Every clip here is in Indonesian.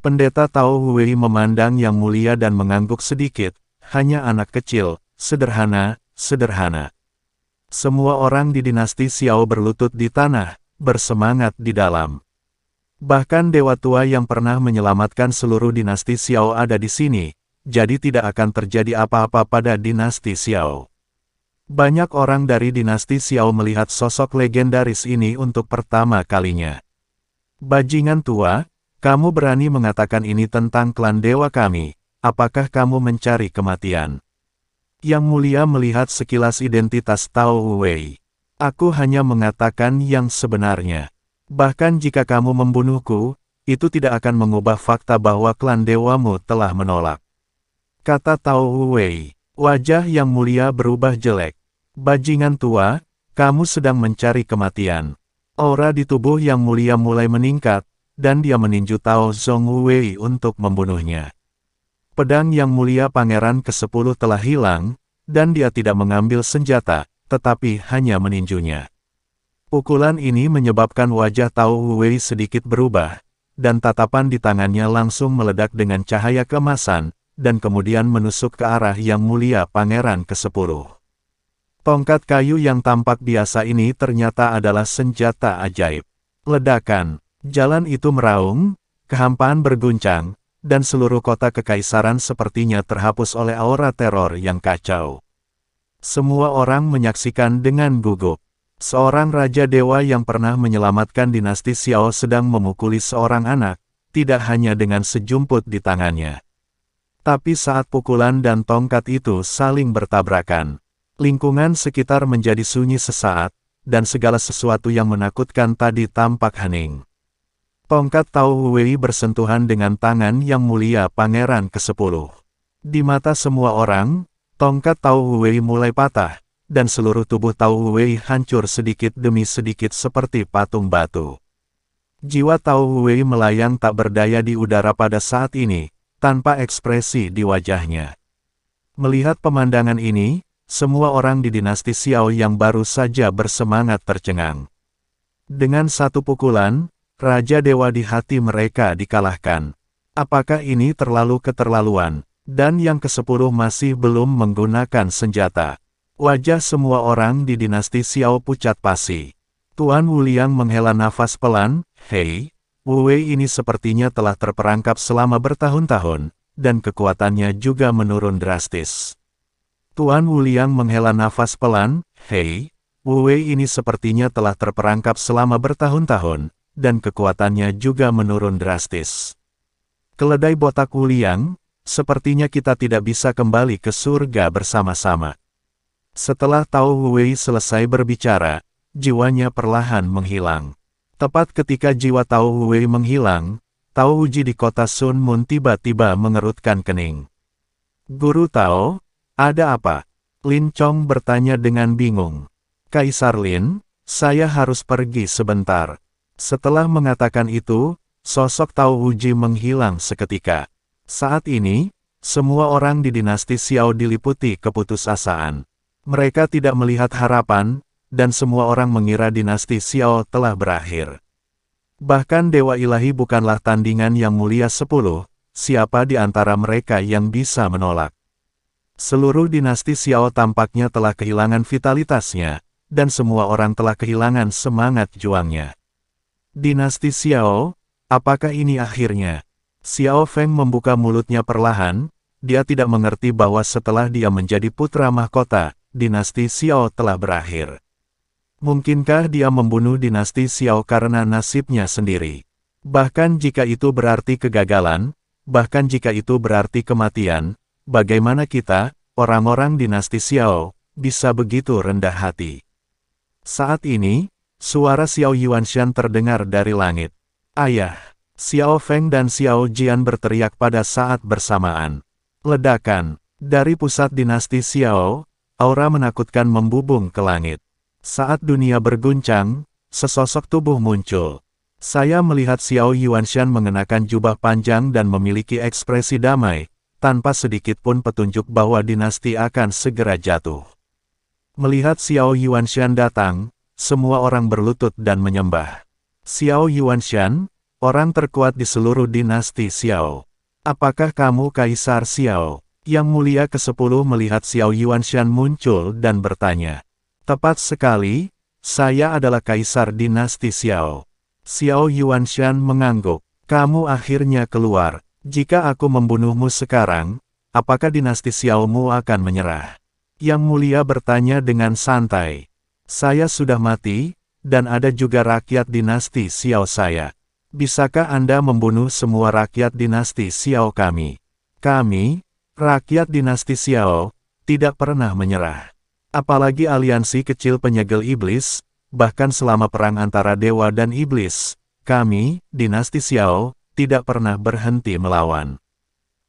Pendeta Tao Hui memandang Yang Mulia dan mengangguk sedikit, hanya anak kecil, sederhana, sederhana. Semua orang di dinasti Xiao berlutut di tanah, bersemangat di dalam. Bahkan Dewa Tua yang pernah menyelamatkan seluruh dinasti Xiao ada di sini, jadi tidak akan terjadi apa-apa pada dinasti Xiao. Banyak orang dari dinasti Xiao melihat sosok legendaris ini untuk pertama kalinya. Bajingan tua, kamu berani mengatakan ini tentang klan dewa kami, apakah kamu mencari kematian? Yang Mulia melihat sekilas identitas Tao Wei. Aku hanya mengatakan yang sebenarnya. Bahkan jika kamu membunuhku, itu tidak akan mengubah fakta bahwa klan dewamu telah menolak. Kata Tao Wei. Wajah Yang Mulia berubah jelek. Bajingan tua, kamu sedang mencari kematian. Aura di tubuh Yang Mulia mulai meningkat, dan dia meninju Tao Zhongwei untuk membunuhnya. Pedang Yang Mulia Pangeran ke-10 telah hilang, dan dia tidak mengambil senjata, tetapi hanya meninjunya. Pukulan ini menyebabkan wajah Tao Wei sedikit berubah, dan tatapan di tangannya langsung meledak dengan cahaya keemasan, dan kemudian menusuk ke arah Yang Mulia Pangeran ke-10. Tongkat kayu yang tampak biasa ini ternyata adalah senjata ajaib. Ledakan. Jalan itu meraung, kehampaan berguncang, dan seluruh kota kekaisaran sepertinya terhapus oleh aura teror yang kacau. Semua orang menyaksikan dengan gugup. Seorang raja dewa yang pernah menyelamatkan dinasti Xiao sedang memukuli seorang anak, tidak hanya dengan sejumput di tangannya. Tapi saat pukulan dan tongkat itu saling bertabrakan, lingkungan sekitar menjadi sunyi sesaat, dan segala sesuatu yang menakutkan tadi tampak hening. Tongkat Tao Wei bersentuhan dengan tangan Yang Mulia Pangeran ke-10. Di mata semua orang, tongkat Tao Wei mulai patah, dan seluruh tubuh Tao Wei hancur sedikit demi sedikit seperti patung batu. Jiwa Tao Wei melayang tak berdaya di udara pada saat ini, tanpa ekspresi di wajahnya. Melihat pemandangan ini, semua orang di dinasti Xiao yang baru saja bersemangat tercengang. Dengan satu pukulan, Raja Dewa di hati mereka dikalahkan. Apakah ini terlalu keterlaluan? Dan yang ke-10 masih belum menggunakan senjata. Wajah semua orang di dinasti Xiao pucat pasi. Tuan Wuliang menghela nafas pelan, "Hei, Wu Wei ini sepertinya telah terperangkap selama bertahun-tahun, dan kekuatannya juga menurun drastis." Tuan Wuliang menghela nafas pelan, "Hei, Wu Wei ini sepertinya telah terperangkap selama bertahun-tahun, dan kekuatannya juga menurun drastis." Keledai botak Wuliang, sepertinya kita tidak bisa kembali ke surga bersama-sama. Setelah Tao Wei selesai berbicara, jiwanya perlahan menghilang. Tepat ketika jiwa Tao Wei menghilang, Tao Uji di kota Sun Mun tiba-tiba mengerutkan kening. "Guru Tao, ada apa?" Lin Chong bertanya dengan bingung. "Kaisar Lin, saya harus pergi sebentar." Setelah mengatakan itu, sosok Tao Uji menghilang seketika. Saat ini, semua orang di dinasti Xiao diliputi keputusasaan. Mereka tidak melihat harapan, dan semua orang mengira dinasti Xiao telah berakhir. Bahkan Dewa Ilahi bukanlah tandingan Yang Mulia 10, siapa di antara mereka yang bisa menolak? Seluruh dinasti Xiao tampaknya telah kehilangan vitalitasnya, dan semua orang telah kehilangan semangat juangnya. Dinasti Xiao, apakah ini akhirnya? Xiao Feng membuka mulutnya perlahan, dia tidak mengerti bahwa setelah dia menjadi putra mahkota, dinasti Xiao telah berakhir. Mungkinkah dia membunuh dinasti Xiao karena nasibnya sendiri? Bahkan jika itu berarti kegagalan, bahkan jika itu berarti kematian, bagaimana kita, orang-orang dinasti Xiao, bisa begitu rendah hati? Saat ini, suara Xiao Yuanshan terdengar dari langit. "Ayah!" Xiao Feng dan Xiao Jian berteriak pada saat bersamaan. Ledakan. Dari pusat dinasti Xiao, aura menakutkan membubung ke langit. Saat dunia berguncang, sesosok tubuh muncul. Saya melihat Xiao Yuanshan mengenakan jubah panjang dan memiliki ekspresi damai, tanpa sedikit pun petunjuk bahwa dinasti akan segera jatuh. Melihat Xiao Yuanshan datang, semua orang berlutut dan menyembah. "Xiao Yuanshan, orang terkuat di seluruh dinasti Xiao. Apakah kamu Kaisar Xiao? Yang Mulia ke-10 melihat Xiao Yuanshan muncul dan bertanya. Tepat sekali, saya adalah Kaisar dinasti Xiao. Xiao Yuanshan mengangguk. Kamu akhirnya keluar. Jika aku membunuhmu sekarang, apakah dinasti Xiaomu akan menyerah? Yang Mulia bertanya dengan santai. Saya sudah mati, dan ada juga rakyat dinasti Xiao saya. Bisakah Anda membunuh semua rakyat dinasti Xiao kami? Kami, rakyat dinasti Xiao, tidak pernah menyerah. Apalagi aliansi kecil penyegel iblis, bahkan selama perang antara dewa dan iblis, kami, dinasti Xiao, tidak pernah berhenti melawan.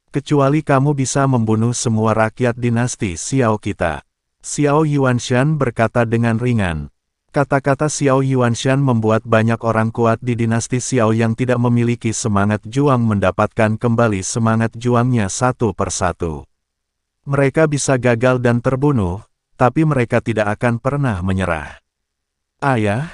Kecuali kamu bisa membunuh semua rakyat dinasti Xiao kita. Xiao Yuanshan berkata dengan ringan. Kata-kata Xiao Yuanshan membuat banyak orang kuat di dinasti Xiao yang tidak memiliki semangat juang mendapatkan kembali semangat juangnya satu persatu. Mereka bisa gagal dan terbunuh, tapi mereka tidak akan pernah menyerah. Ayah,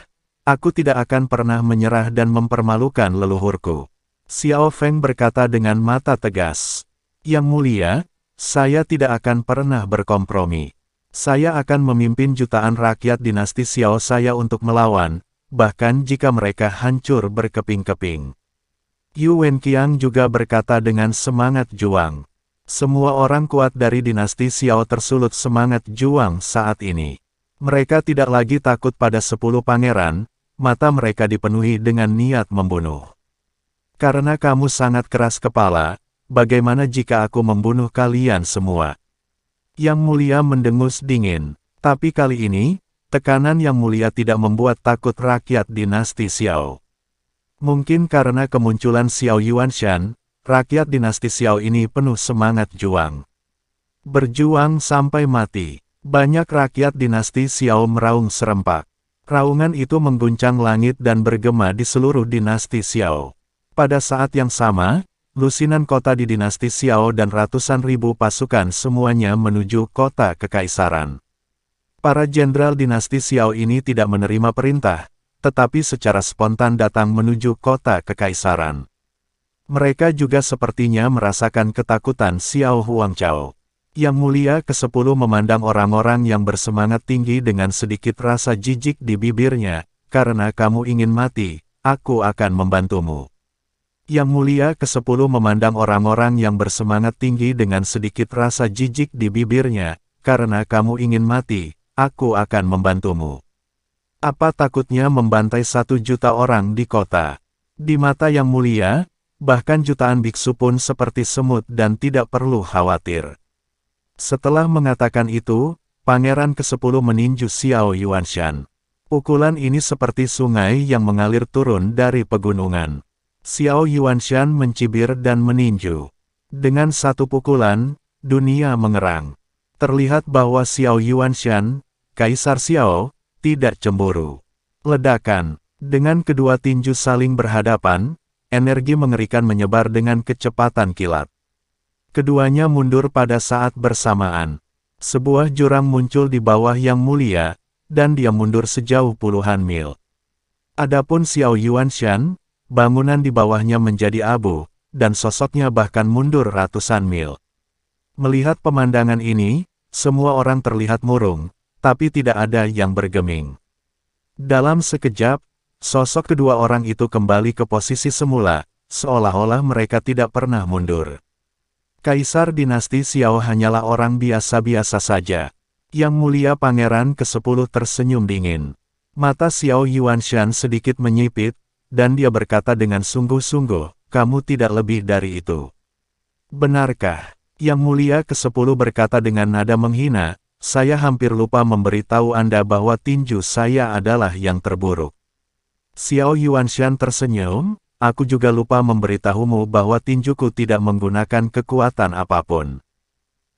aku tidak akan pernah menyerah dan mempermalukan leluhurku. Xiao Feng berkata dengan mata tegas. Yang Mulia, saya tidak akan pernah berkompromi. Saya akan memimpin jutaan rakyat dinasti Xiao saya untuk melawan, bahkan jika mereka hancur berkeping-keping. Yu Wenqiang juga berkata dengan semangat juang. Semua orang kuat dari dinasti Xiao tersulut semangat juang saat ini. Mereka tidak lagi takut pada 10 pangeran, mata mereka dipenuhi dengan niat membunuh. Karena kamu sangat keras kepala, bagaimana jika aku membunuh kalian semua? Yang Mulia mendengus dingin. Tapi kali ini, tekanan Yang Mulia tidak membuat takut rakyat dinasti Xiao. Mungkin karena kemunculan Xiao Yuanshan, rakyat dinasti Xiao ini penuh semangat juang. Berjuang sampai mati. Banyak rakyat dinasti Xiao meraung serempak. Raungan itu mengguncang langit dan bergema di seluruh dinasti Xiao. Pada saat yang sama, lusinan kota di dinasti Xiao dan ratusan ribu pasukan semuanya menuju kota kekaisaran. Para jenderal dinasti Xiao ini tidak menerima perintah, tetapi secara spontan datang menuju kota kekaisaran. Mereka juga sepertinya merasakan ketakutan Xiao Huangchao. Yang Mulia ke-10 memandang orang-orang yang bersemangat tinggi dengan sedikit rasa jijik di bibirnya, karena kamu ingin mati, aku akan membantumu. Yang Mulia ke-10 memandang orang-orang yang bersemangat tinggi dengan sedikit rasa jijik di bibirnya, karena kamu ingin mati, aku akan membantumu. Apa takutnya membantai 1 juta orang di kota? Di mata Yang Mulia, bahkan jutaan biksu pun seperti semut dan tidak perlu khawatir. Setelah mengatakan itu, Pangeran ke-10 meninju Xiao Yuanshan. Pukulan ini seperti sungai yang mengalir turun dari pegunungan. Xiao Yuanshan mencibir dan meninju. Dengan satu pukulan, dunia mengerang. Terlihat bahwa Xiao Yuanshan, Kaisar Xiao, tidak cemburu. Ledakan. Dengan kedua tinju saling berhadapan, energi mengerikan menyebar dengan kecepatan kilat. Keduanya mundur pada saat bersamaan. Sebuah jurang muncul di bawah Yang Mulia, dan dia mundur sejauh puluhan mil. Adapun Xiao Yuanshan, bangunan di bawahnya menjadi abu, dan sosoknya bahkan mundur ratusan mil. Melihat pemandangan ini, semua orang terlihat murung, tapi tidak ada yang bergeming. Dalam sekejap, sosok kedua orang itu kembali ke posisi semula, seolah-olah mereka tidak pernah mundur. Kaisar dinasti Xiao hanyalah orang biasa-biasa saja. Yang Mulia Pangeran ke-10 tersenyum dingin. Mata Xiao Yuanshan sedikit menyipit, dan dia berkata dengan sungguh-sungguh, kamu tidak lebih dari itu. Benarkah? Yang Mulia ke-10 berkata dengan nada menghina, saya hampir lupa memberitahu Anda bahwa tinju saya adalah yang terburuk. Xiao Yuanshan tersenyum, aku juga lupa memberitahumu bahwa tinjuku tidak menggunakan kekuatan apapun.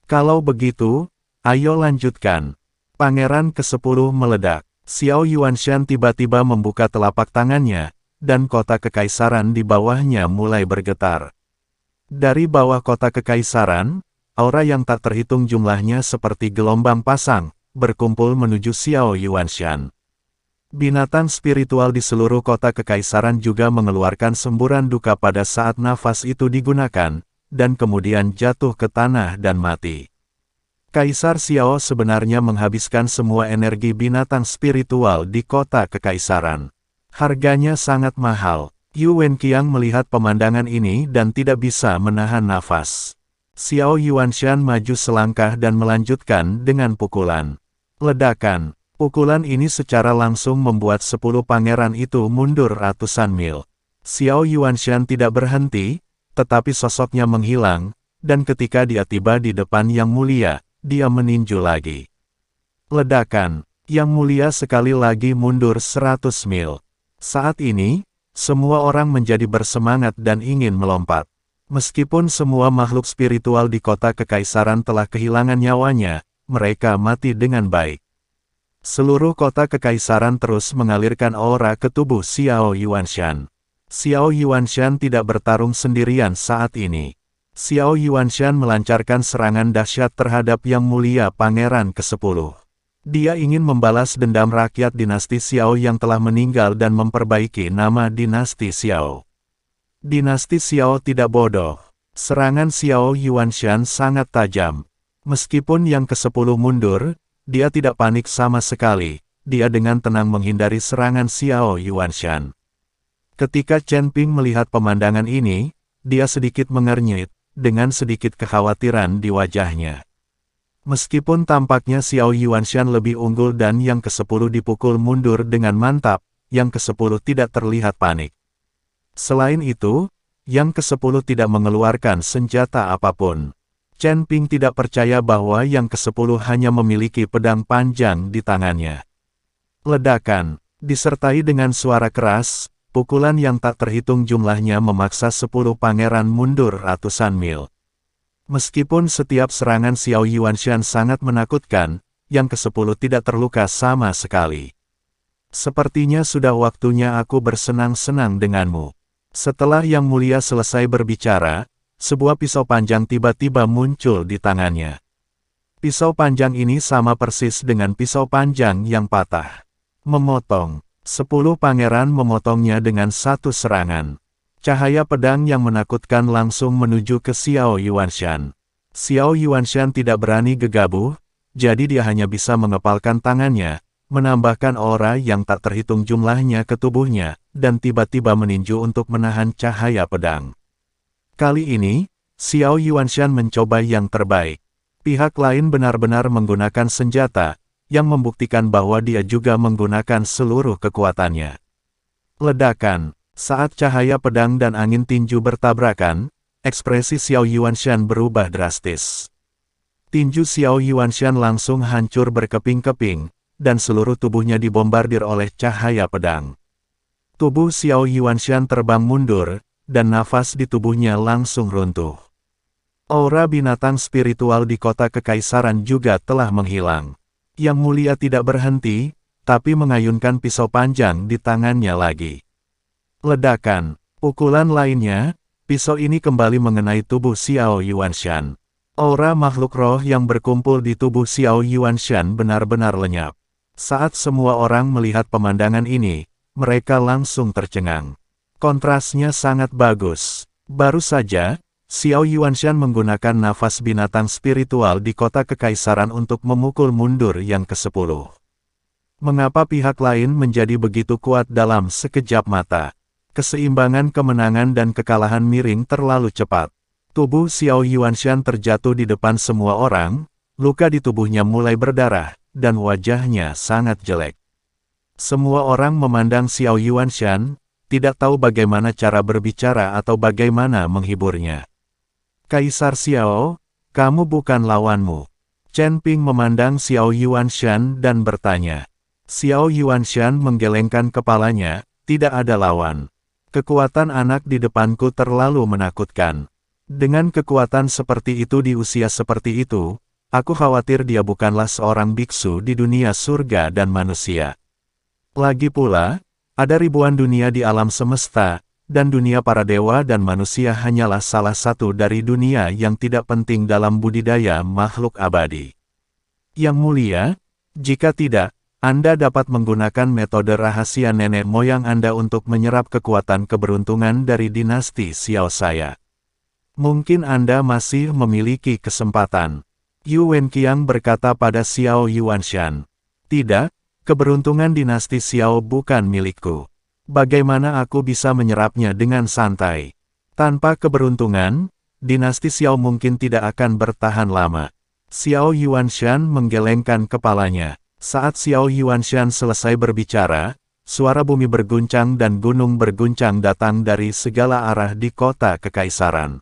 Kalau begitu, ayo lanjutkan. Pangeran ke-10 meledak. Xiao Yuanshan tiba-tiba membuka telapak tangannya, dan kota kekaisaran di bawahnya mulai bergetar. Dari bawah kota kekaisaran, aura yang tak terhitung jumlahnya seperti gelombang pasang, berkumpul menuju Xiao Yuanshan. Binatang spiritual di seluruh kota kekaisaran juga mengeluarkan semburan duka pada saat nafas itu digunakan, dan kemudian jatuh ke tanah dan mati. Kaisar Xiao sebenarnya menghabiskan semua energi binatang spiritual di kota kekaisaran. Harganya sangat mahal. Yu Wenqiang melihat pemandangan ini dan tidak bisa menahan nafas. Xiao Yuanshan maju selangkah dan melanjutkan dengan pukulan. Ledakan. Pukulan ini secara langsung membuat 10 pangeran itu mundur ratusan mil. Xiao Yuanshan tidak berhenti, tetapi sosoknya menghilang, dan ketika dia tiba di depan Yang Mulia, dia meninju lagi. Ledakan. Yang Mulia sekali lagi mundur 100 mil. Saat ini, semua orang menjadi bersemangat dan ingin melompat. Meskipun semua makhluk spiritual di kota kekaisaran telah kehilangan nyawanya, mereka mati dengan baik. Seluruh kota kekaisaran terus mengalirkan aura ke tubuh Xiao Yuanshan. Xiao Yuanshan tidak bertarung sendirian saat ini. Xiao Yuanshan melancarkan serangan dahsyat terhadap Yang Mulia Pangeran ke-10. Dia ingin membalas dendam rakyat dinasti Xiao yang telah meninggal dan memperbaiki nama dinasti Xiao. Dinasti Xiao tidak bodoh. Serangan Xiao Yuanshan sangat tajam. Meskipun Yang ke-10 mundur, dia tidak panik sama sekali. Dia dengan tenang menghindari serangan Xiao Yuanshan. Ketika Chen Ping melihat pemandangan ini, dia sedikit mengernyit, dengan sedikit kekhawatiran di wajahnya. Meskipun tampaknya Xiao Yuanshan lebih unggul dan Yang ke-10 dipukul mundur dengan mantap, Yang ke-10 tidak terlihat panik. Selain itu, Yang ke-10 tidak mengeluarkan senjata apapun. Chen Ping tidak percaya bahwa Yang ke-10 hanya memiliki pedang panjang di tangannya. Ledakan, disertai dengan suara keras, pukulan yang tak terhitung jumlahnya memaksa 10 pangeran mundur ratusan mil. Meskipun setiap serangan Xiao Yuanshan sangat menakutkan, Yang ke-10 tidak terluka sama sekali. Sepertinya sudah waktunya aku bersenang-senang denganmu. Setelah Yang Mulia selesai berbicara, sebuah pisau panjang tiba-tiba muncul di tangannya. Pisau panjang ini sama persis dengan pisau panjang yang patah. Memotong. 10 pangeran memotongnya dengan satu serangan. Cahaya pedang yang menakutkan langsung menuju ke Xiao Yuanshan. Xiao Yuanshan tidak berani gegabah, jadi dia hanya bisa mengepalkan tangannya, menambahkan aura yang tak terhitung jumlahnya ke tubuhnya, dan tiba-tiba meninju untuk menahan cahaya pedang. Kali ini, Xiao Yuanshan mencoba yang terbaik. Pihak lain benar-benar menggunakan senjata, yang membuktikan bahwa dia juga menggunakan seluruh kekuatannya. Ledakan. Saat cahaya pedang dan angin tinju bertabrakan, ekspresi Xiao Yuanshan berubah drastis. Tinju Xiao Yuanshan langsung hancur berkeping-keping, dan seluruh tubuhnya dibombardir oleh cahaya pedang. Tubuh Xiao Yuanshan terbang mundur, dan nafas di tubuhnya langsung runtuh. Aura binatang spiritual di kota kekaisaran juga telah menghilang. Yang Mulia tidak berhenti, tapi mengayunkan pisau panjang di tangannya lagi. Ledakan. Pukulan lainnya, pisau ini kembali mengenai tubuh Xiao Yuanshan. Aura makhluk roh yang berkumpul di tubuh Xiao Yuanshan benar-benar lenyap. Saat semua orang melihat pemandangan ini, mereka langsung tercengang. Kontrasnya sangat bagus. Baru saja, Xiao Yuanshan menggunakan nafas binatang spiritual di kota kekaisaran untuk memukul mundur Yang ke-10. Mengapa pihak lain menjadi begitu kuat dalam sekejap mata? Keseimbangan kemenangan dan kekalahan miring terlalu cepat. Tubuh Xiao Yuanshan terjatuh di depan semua orang, luka di tubuhnya mulai berdarah, dan wajahnya sangat jelek. Semua orang memandang Xiao Yuanshan, tidak tahu bagaimana cara berbicara atau bagaimana menghiburnya. Kaisar Xiao, kamu bukan lawanmu. Chen Ping memandang Xiao Yuanshan dan bertanya. Xiao Yuanshan menggelengkan kepalanya, tidak ada lawan. Kekuatan anak di depanku terlalu menakutkan. Dengan kekuatan seperti itu di usia seperti itu, aku khawatir dia bukanlah seorang biksu di dunia surga dan manusia. Lagi pula, ada ribuan dunia di alam semesta, dan dunia para dewa dan manusia hanyalah salah satu dari dunia yang tidak penting dalam budidaya makhluk abadi. Yang Mulia, jika tidak, Anda dapat menggunakan metode rahasia nenek moyang Anda untuk menyerap kekuatan keberuntungan dari dinasti Xiao saya. Mungkin Anda masih memiliki kesempatan. Yu Wenqiang berkata pada Xiao Yuanshan. Tidak, keberuntungan dinasti Xiao bukan milikku. Bagaimana aku bisa menyerapnya dengan santai? Tanpa keberuntungan, dinasti Xiao mungkin tidak akan bertahan lama. Xiao Yuanshan menggelengkan kepalanya. Saat Xiao Yuanshan selesai berbicara, suara bumi berguncang dan gunung berguncang datang dari segala arah di kota kekaisaran.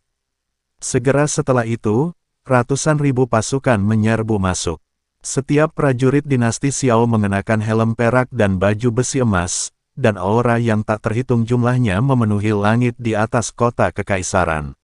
Segera setelah itu, ratusan ribu pasukan menyerbu masuk. Setiap prajurit dinasti Xiao mengenakan helm perak dan baju besi emas, dan aura yang tak terhitung jumlahnya memenuhi langit di atas kota kekaisaran.